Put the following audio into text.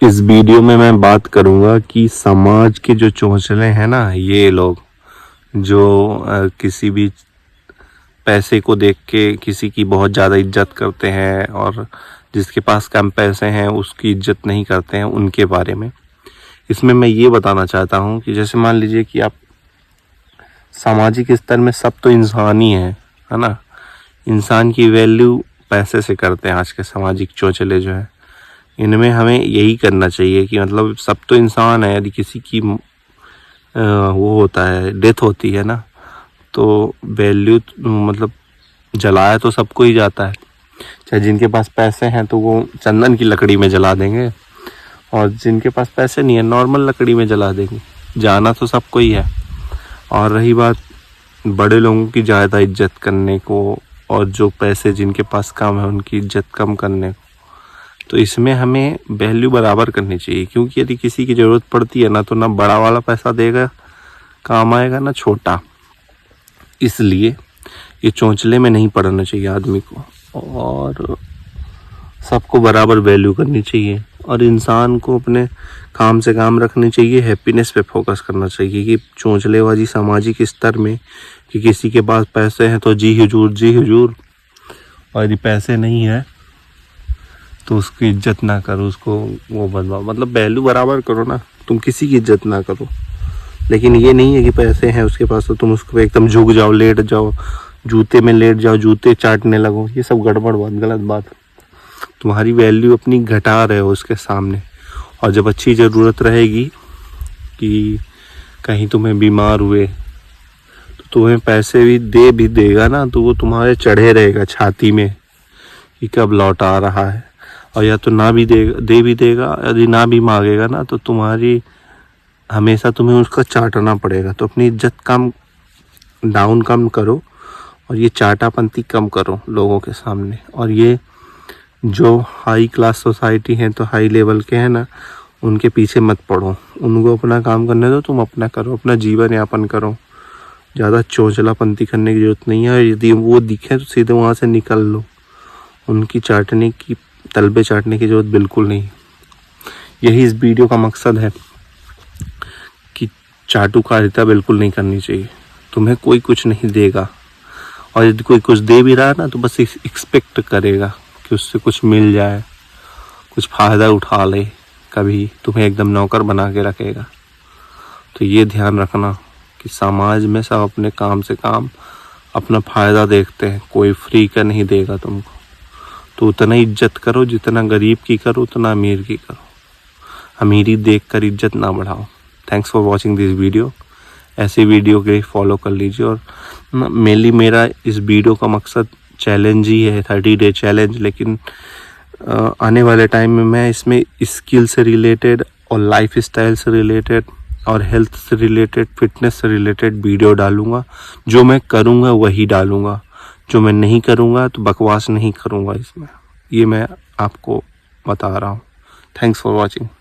इस वीडियो में मैं बात करूंगा कि समाज के जो चोंचले हैं ना, ये लोग जो किसी भी पैसे को देख के किसी की बहुत ज़्यादा इज्जत करते हैं और जिसके पास कम पैसे हैं उसकी इज्जत नहीं करते हैं, उनके बारे में इसमें मैं ये बताना चाहता हूँ कि जैसे मान लीजिए कि आप सामाजिक स्तर में सब तो इंसान ही है ना। इंसान की वैल्यू पैसे से करते हैं आज के सामाजिक चोंचले जो है। इनमें हमें यही करना चाहिए कि मतलब सब तो इंसान है, यदि किसी की वो होता है, डेथ होती है ना, तो वैल्यू मतलब जलाया तो सबको ही जाता है। चाहे जिनके पास पैसे हैं तो वो चंदन की लकड़ी में जला देंगे, और जिनके पास पैसे नहीं है नॉर्मल लकड़ी में जला देंगे। जाना तो सबको ही है। और रही बात बड़े लोगों की ज़्यादा इज्जत करने को, और जो पैसे जिनके पास कम है उनकी इज्जत कम करने को, तो इसमें हमें वैल्यू बराबर करनी चाहिए। क्योंकि यदि किसी की ज़रूरत पड़ती है ना, तो ना बड़ा वाला पैसा देगा काम आएगा, ना छोटा। इसलिए ये चोंचले में नहीं पड़ना चाहिए आदमी को, और सबको बराबर वैल्यू करनी चाहिए, और इंसान को अपने काम से काम रखनी चाहिए, हैप्पीनेस पे फोकस करना चाहिए। कि चोंचलेबाजी सामाजिक स्तर में कि किसी के पास पैसे हैं तो जी हुजूर जी हुजूर, और यदि पैसे नहीं है तो उसकी इज्जत ना करो, उसको वो बनवाओ। मतलब वैल्यू बराबर करो ना, तुम किसी की इज्जत ना करो। लेकिन ये नहीं है कि पैसे हैं उसके पास तो तुम उसको एकदम झुक जाओ, लेट जाओ, जूते में लेट जाओ, जूते चाटने लगो। ये सब गड़बड़ बात, गलत बात। तुम्हारी वैल्यू अपनी घटा रहे हो उसके सामने। और जब अच्छी ज़रूरत रहेगी कि कहीं तुम्हें बीमार हुए तो तुम्हें पैसे भी देगा ना, तो वो तुम्हारे चढ़े रहेगा छाती में कि कब लौट आ रहा है। और या तो ना भी दे भी देगा, यदि ना भी मांगेगा ना, तो तुम्हारी हमेशा तुम्हें उसका चाटना पड़ेगा। तो अपनी इज्जत कम करो, और ये चाटापंती कम करो लोगों के सामने। और ये जो हाई क्लास सोसाइटी है, तो हाई लेवल के हैं ना, उनके पीछे मत पड़ो। उनको अपना काम करने दो, तुम अपना करो, अपना जीवन यापन करो। ज़्यादा चोंचलापंती करने की ज़रूरत नहीं है। यदि वो दिखे तो सीधे वहाँ से निकल लो। उनकी तलबे चाटने की ज़रूरत बिल्कुल नहीं। यही इस वीडियो का मकसद है कि चाटुकारिता बिल्कुल नहीं करनी चाहिए। तुम्हें कोई कुछ नहीं देगा, और यदि कोई कुछ दे भी रहा है ना, तो बस एक्सपेक्ट करेगा कि उससे कुछ मिल जाए, कुछ फ़ायदा उठा ले, कभी तुम्हें एकदम नौकर बना के रखेगा। तो ये ध्यान रखना कि समाज में सब अपने काम से काम, अपना फ़ायदा देखते हैं। कोई फ्री का नहीं देगा तुमको। तो उतना इज्जत करो जितना गरीब की करो, उतना अमीर की करो। अमीरी देखकर इज्जत ना बढ़ाओ। Thanks for watching this video. ऐसे वीडियो के लिए फॉलो कर लीजिए। और मेनली मेरा इस वीडियो का मकसद चैलेंज ही है, 30 डे चैलेंज। लेकिन आने वाले टाइम में मैं इसमें स्किल से रिलेटेड और लाइफ स्टाइल से रिलेटेड और हेल्थ से रिलेटेड, फिटनेस से रिलेटेड वीडियो डालूंगा। जो मैं करूँगा वही डालूंगा, जो मैं नहीं करूँगा तो बकवास नहीं करूँगा इसमें। ये मैं आपको बता रहा हूँ। Thanks for watching.